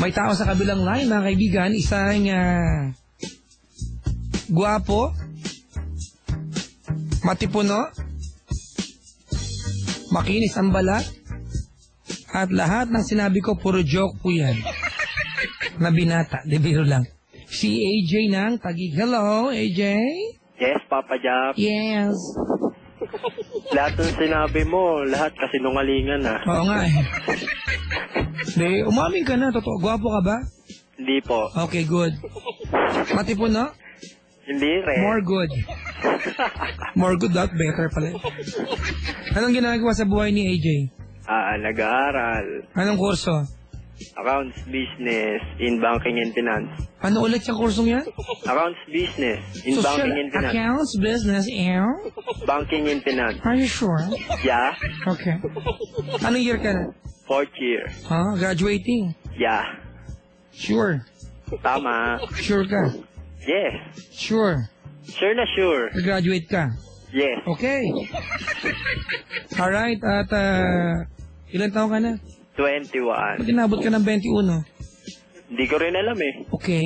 May tao sa kabilang line, mga kaibigan, isang guwapo, matipuno, makinis ang balat, at lahat ng sinabi ko puro joke po yan. Na binata, di biro lang. Si AJ ng Taguig. Hello, AJ? Yes, Papa Jack. Yes. Lahat ng sinabi mo, lahat kasi nungalingan ah. Oo nga eh. Di, umamin ka na, totoo. Gwapo ka ba? Hindi po. Okay, good. Matipuno? Hindi rin. More good. More good, that better pala. Anong ginagawa sa buhay ni AJ? Nag-aaral. Anong kurso? Accounts Business in Banking and Finance. Ano ulit yung kursong yan? Accounts Business in Banking and Finance. Accounts, business, and? Banking and Finance. Are you sure? Yeah. Okay. Anong year ka na? 4th year. Graduating? Yeah. Sure. Tama. Sure ka? Yes. Sure. Sure na sure. Graduate ka? Yes. Okay. Alright, at ilan taon ka na? 21. Ba't inabot ka ng 21? Hindi ko rin alam eh. Okay.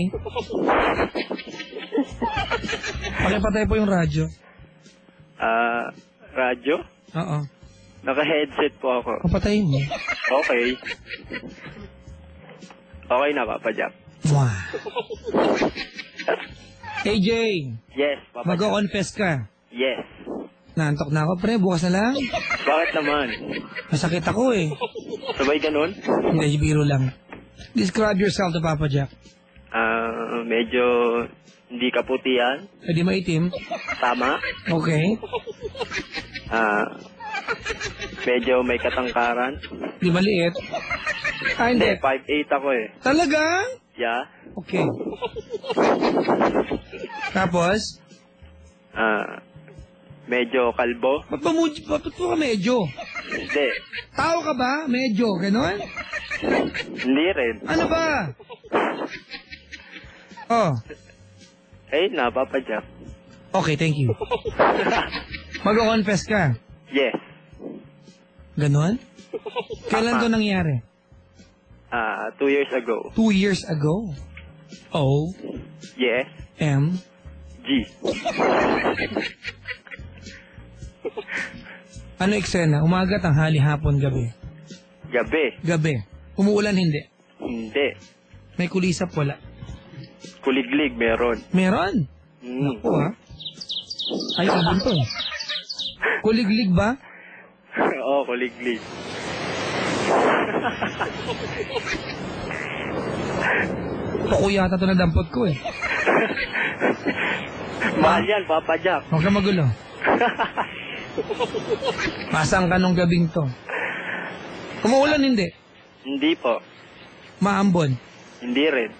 Pakipatay po yung radyo. Radyo? Oo. Naka-headset po ako. Papatayin mo. Okay. Okay na, Papa Jack. Wow. AJ, Yes, Papa Jack. mag-confess ka. Yes. Naantok na ako, pre. Bukas na lang. Bakit naman? Masakit ako eh. Sabay ganun? Hindi, biro lang. Describe yourself to Papa Jack. Medyo hindi kaputian. Hindi maitim. Tama. Okay. Medyo may katangkaran. Di maliit. Hindi, Hindi. 5'8" ako eh. Talaga? Yeah. Okay. Tapos? Medyo kalbo. Ba't mo ka medyo? Hindi. Tao ka ba? Medyo, ganon? Hindi rin. Ano ba? Oh, Eh, na, Papa Jack. okay, thank you. Mag-confess ka. Yes. Ganon? Kailan to nangyari? 2 years ago. 2 years ago. O, Yes. M, G. ano eksena? Umaga, tanghali, hapon, gabi. Gabi. Gabi. Umuulan, hindi. Hindi. May kulisap, wala. Kuliglig, meron. Meron? Naku, ha? Ay, ibon to. Kuliglig ba? Oo, kuliglig. Ako yata to na dampot ko eh. Mahal yan, Papa Jack. Huwag ka magulo. Pasang ka nung gabing to. Umuulan, hindi. Hindi po. Maambon. Hindi rin.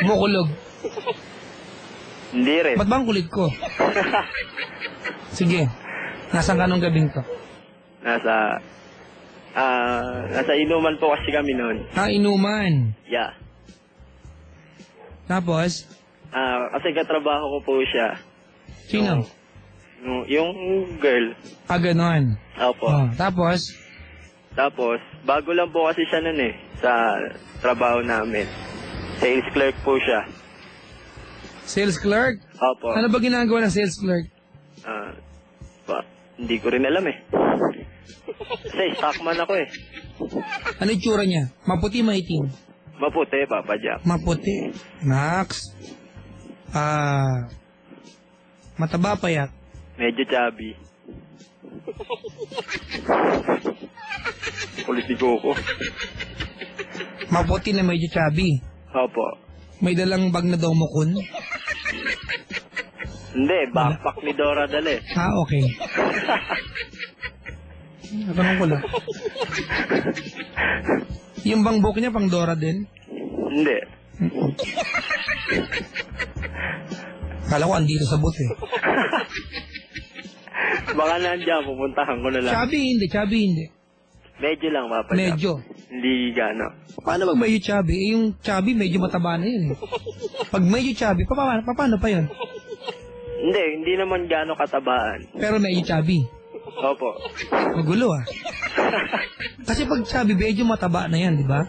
Bukulog. Hindi rin. Ba't ba ang kulit ko? Sige. Nasaan ka nung gabing to? Nasa inuman po kasi kami noon. Inuman. Yeah. Tapos? Kasi katrabaho ko po siya. Sino? Yung girl. Ganon. Opo. Oh, tapos? Tapos, bago lang po kasi siya nun eh, sa trabaho namin. Sales clerk po siya. Sales clerk? Opo. Ano ba ginagawa ng sales clerk? Hindi ko rin alam eh. Kasi stockman ako eh. Ano yung tsura niya? Maputi, maitim? Maputi, Papa Jack. Maputi. Max. Mataba payat. Medyo chubby. Kulit ni Coco. Maputi na medyo chubby. Opo. May dalang bag na domokun. Hindi, backpack ni Dora dali. Okay. Natanong ko lang. Yung bang book niya pang Dora din? Hindi. Kala ko andito sa booth eh. Baka nandiyan, pupuntahan ko na lang. Chubby hindi. Medyo lang, Papa Jack. Medyo. Hindi gano. Paano mag medyo chubby? Yung chubby medyo mataba na yun eh. Pag medyo chubby, paano pa yun? Hindi naman gano katabaan. Pero medyo chubby. Opo. Magulo ah. Kasi pag chubby, medyo mataba na yan, di ba?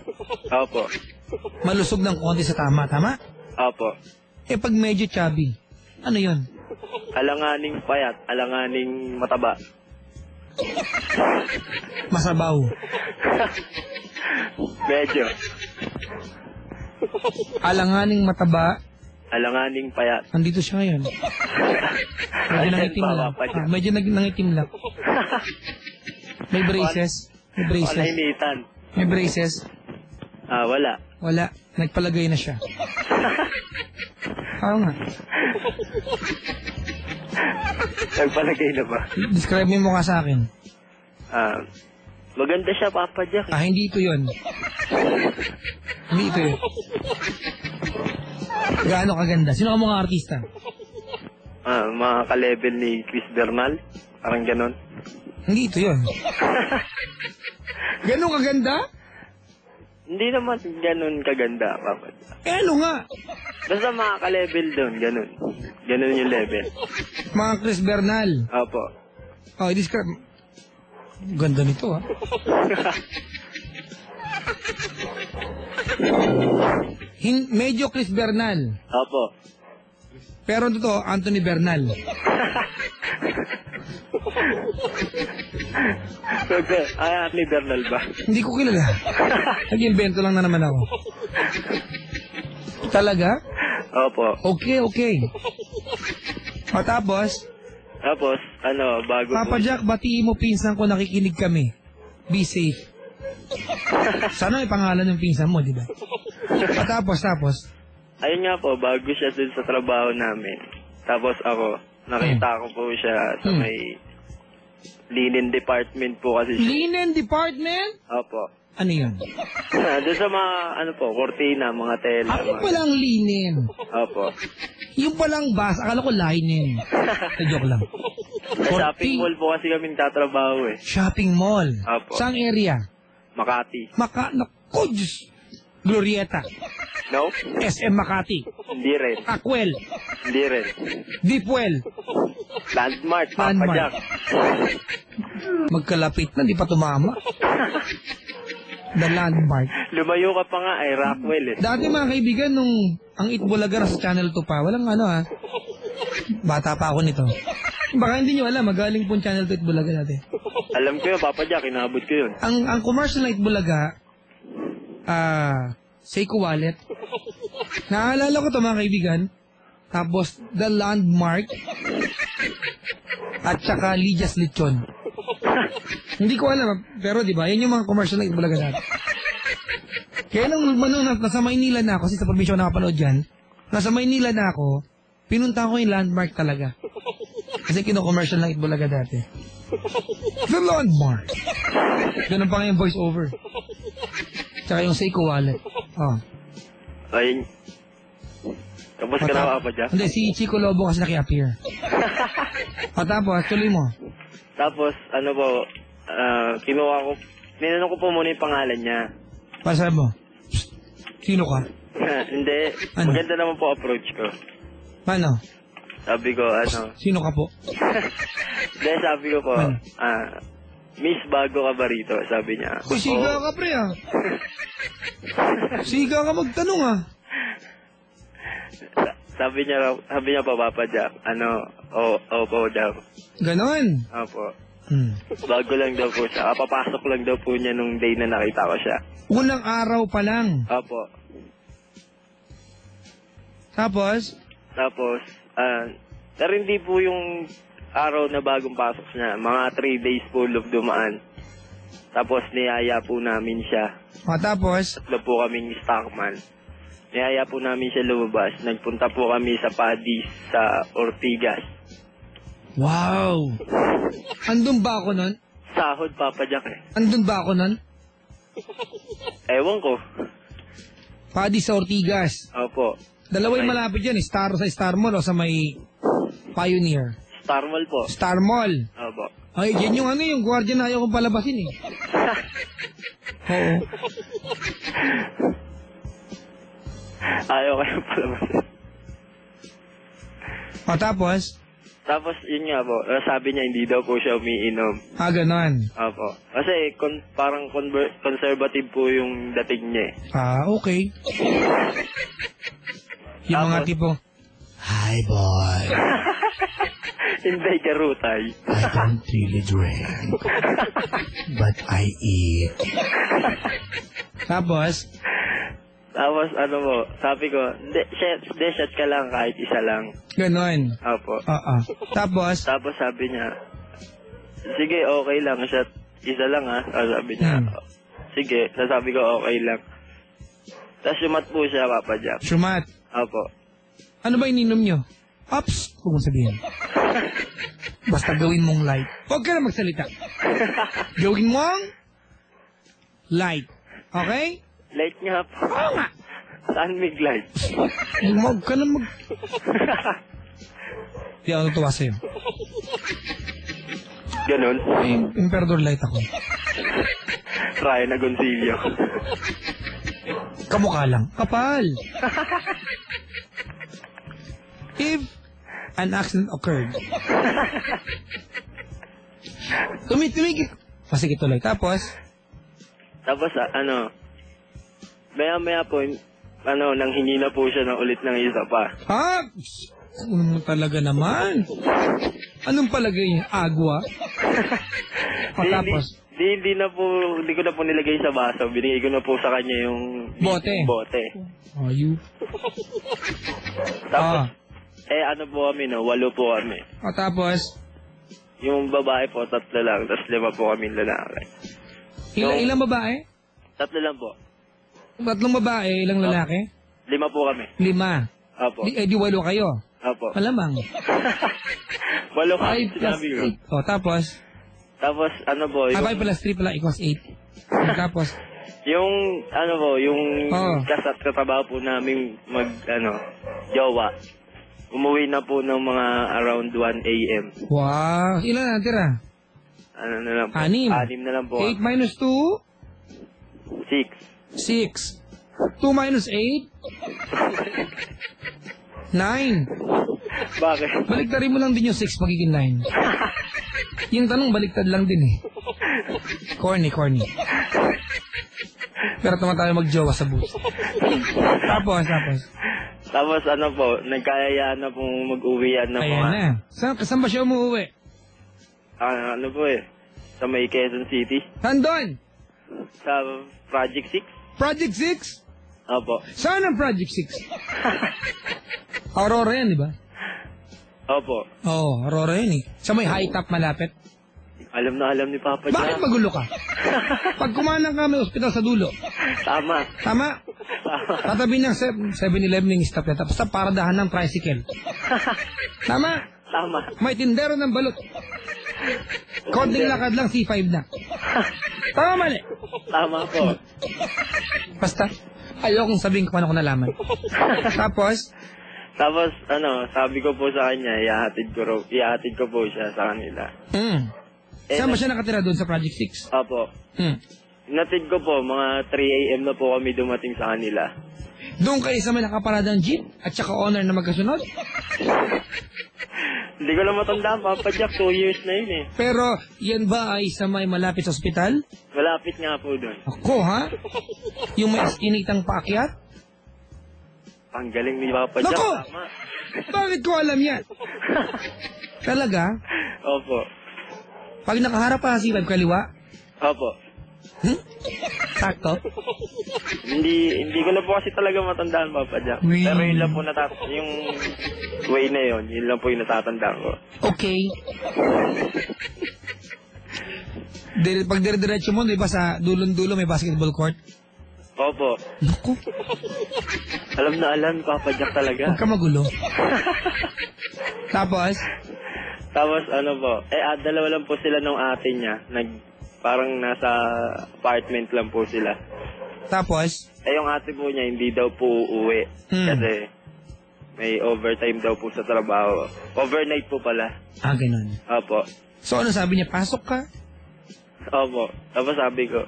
Opo. Malusog ng konti sa tama, tama? Opo. Eh pag medyo chubby, ano yon? Alanganing payat, alanganing mataba. Masabaw. Medyo. Alanganing mataba, Alanganing payat. andito siya ngayon. Medyo nangitim lang. Medyo nangitim lang. May braces. May braces. Panainitan. May braces. Wala. Wala. Nagpalagay na siya. Oo nga. Nagpalagay na ba? Describe mo yung mukha sa akin. Maganda siya, Papa Jack. Hindi ito yun. Hindi ito yun. Gaano kaganda? Sino ka mga artista? Mga ka-level ni Chris Bernal. Parang ganon. Hindi ito yun. Ganon kaganda? Hindi naman ganon kaganda, Papa Jack. Ano nga? Basta mga ka-level doon, ganon. Ganon yung level. Mga Chris Bernal. Opo. Describe. Ganda nito ah. Medyo Chris Bernal. Opo. Pero totoo, Anthony Bernal. Ni Bernal ba? Hindi ko kilala. Nag-invento lang na naman ako. Talaga? Opo. Okay. Tapos, bago Papa Jack, batiin mo pinsan ko, nakikinig kami. Be safe. Sana may pangalan ng pinsan mo, di ba? Tapos. Ayun nga po, bago siya dun sa trabaho namin. Tapos ako, nakita ko po siya sa may linen department po kasi siya. Linen department? Opo. Ano yun? Doon sa mga, kortina, mga tela. Yung palang linen. Opo. Yung palang bas, akala ko linen. Joke lang. Sa shopping mall po kasi kami nagtatrabaho eh. Shopping mall? Opo. Saang area? Makati. Naku, Diyos. Glorieta. No? SM Makati. Hindi rin. Aquel. Hindi rin. Deepwell. Landmark, Papa Jack. Magkalapit na, di pa tumama. The Landmark. Lumayo ka pa nga ay Rockwell eh. Dati mga kaibigan, nung ang Itbulaga sa Channel 2 pa, walang bata pa ako nito. Baka hindi nyo alam, magaling po Channel 2 Itbulaga dati. Alam ko yun, Papa Jack, inabot ko yun. Ang commercial na Itbulaga, Seiko Wallet. Naalala ko to mga kaibigan. Tapos, The Landmark. At saka Lidias Lechon. Hindi ko alam, pero di ba, yan yung mga commercial na Itbulaga natin. Kaya nung nasa Maynila na ako, kasi sa probinsya ako nakapanood dyan, nasa Maynila na ako, pinunta ko yung Landmark talaga. Kasi kino-commercial ng Itbulaga dati. The Landmark. Ganun pa nga yung voice over. Tsaka yung Seiko Wallet. Ayun. Tapos ka na, Papa Jack? Hindi, si Chico Lobo kasi naki-appear. Tapos, tuloy mo. Tapos, kinuha ko, ninanong ko po muna yung pangalan niya. Pasabi mo, sino ka? Hindi, maganda naman po approach ko. Paano? Sabi ko, Sino ka po? Hindi, sabi ko po, Miss, bago ka ba rito? Sabi niya. Siga ka pre Siga ka magtanong Sabi niya pa, Papa Jack, opo daw. Ganon? Opo. Bago lang daw po siya. Papasok lang daw po niya nung day na nakita ko siya. Unang araw pa lang? Opo. Tapos, pero hindi po yung araw na bagong pasok niya. Mga 3 days po dumaan. Tapos niyaya po namin siya. Tapos? Tatlo po kaming stockman. Niyaya po namin siya lumabas. Nagpunta po kami sa Paddy's sa Ortigas. Wow! Andun ba ako nun? Sahod, Papa Jack eh. Andun ba ako nun? Ewan ko. Paddy sa Ortigas. Opo. Dalawa yung malapit yan, sa Star Mall o sa may Pioneer? Star Mall po. Star Mall? Opo. Ay, dyan yung guardian na ayaw kong palabasin eh. Oo. Ayaw kayo palabasin. Tapos? Tapos, yun nga po, sabi niya hindi daw po siya umiinom. Ah, ganon. Opo. Kasi parang conservative po yung dating niya eh. Ah, okay. Yung mga Tapos- tipong, Hi, boy. Hindi, karutay. I don't really drink. But I eat. Tapos, Tapos, ano po, sabi ko, hindi, shot ka lang kahit isa lang. ganon. Opo. Oo. Tapos, Tapos sabi niya, sige, okay lang, shot, isa lang ha. Sabi niya, sige, sasabi ko okay lang. Tapos sumat po siya, Papa Jack. sumat. Opo. Ano ba ininom nyo? Ups, huwag mong sabihin. Basta gawin mong light. Huwag ka na magsalita. Gawin mong light. Okay? Light nga po. Oo nga. Saan may light? Huwag ka na mag... Di ako natuwa sa'yo. Ganun. Emperador light ako. Ryan Agoncillo. Kamukha lang. Kapal. If an accident occurred, tumigil. Sige tuloy. Tapos, Tapos, maya-maya po, nanghingi na po siya ng ulit ng isa pa. ha? Ano talaga naman? Anong palagay niya? Agwa? Tapos, Hindi ko na po nilagay sa baso. Binigay ko na po sa kanya yung Bote. bote. you. Tapos, po kami, 8 po kami. Tapos, Yung babae po, 3 lang. Tapos 5 po kami lalaki. ilang babae? 3 lang po. 3 babae, ilang lalaki? 5 po kami. 5. Opo. Di 8 kayo. Opo. Malamang. 8 po 5 plus sinabi ko. 8. Tapos, Tapos, po, 5 plus 3 pala equals 8. Tapos, yung katrabaho po namin jowa. Umuwi na po ng mga around 1 a.m. wow. Ilan na tira? Ano na lang po? 6. 6 na lang po. 8 minus 2? 6. 6. 2 minus 8? 9. Bakit? Baliktarin mo lang din yung 6 magiging 9. Yung tanong baliktad lang din eh. Corny. Pero tama tayo magjowa sa bus. Tapos. Tapos nagkayayaan na pong mag-uwian ng Ayan mga... na. Saan ba siya umuwi? Sa may Quezon City. Saan doon? Sa Project 6. Project 6? Opo. Saan ang Project 6? Aurora yan, di ba? Opo. Oo, Aurora yan eh. Sa may high top malapit. Alam na alam ni Papa Bakit Jack. magulo ka? Pag kumanang ka, may ospital sa dulo. Tama. Tama? Tatabi ng 7-Eleven yung stop yan. Tapos sa paradahan ng tricycle. Tama? Tama. May tindero ng balot. Konting lakad lang, C5 na. Tama mali. Tama po. Basta, ayokong sabihin kung ano ko nalaman. Tapos, sabi ko po sa kanya, ihahatid ko po siya sa kanila. saan ba siya nakatira doon sa Project 6? Opo. Natid ko po, mga 3 a.m. na po kami dumating sa kanila. Doon kayo sa may nakaparadang jeep at saka honor na magkasunod? Hindi ko lang matandaan, Papa Jack, 2 years na yun eh. Pero, yan ba ay sa may malapit sa ospital? Malapit nga po doon. Ako, ha? Yung may iskinitang paakyat? Ang galing ni Papa Jack, Naku! tama. Bakit ko alam yan? Talaga? Opo. Pag nakaharap pa si Vibe kaliwa? Opo. Sakto? Hindi ko na po kasi talaga matandaan, Papa Jack. Wee. Pero yun lang po yung way na yun lang po yung natatandaan ko. Okay. Pag dire-diretso mo, di ba sa dulon-dulo may basketball court? Opo. Naku, Alam na alam, Papa Jack talaga. huwag ka magulo. Tapos, dalawa lang po sila nung ate niya. Parang nasa apartment lang po sila. tapos, Yung ate po niya, hindi daw po uuwi. Kasi may overtime daw po sa trabaho. Overnight po pala. ganun. Opo. So, ano sabi niya? Pasok ka? Opo. Tapos sabi ko,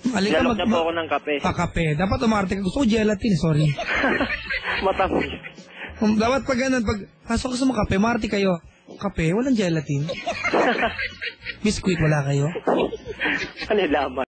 Halika nalok na po ako ng kape. Kape. Dapat umarte ka. Gusto ko gelatin, sorry. Matamis. Dapat pag ganun, pag pasok ko sa mga kape, Marty kayo. Kape, walang gelatin. Biskuit, wala kayo. Ano laman?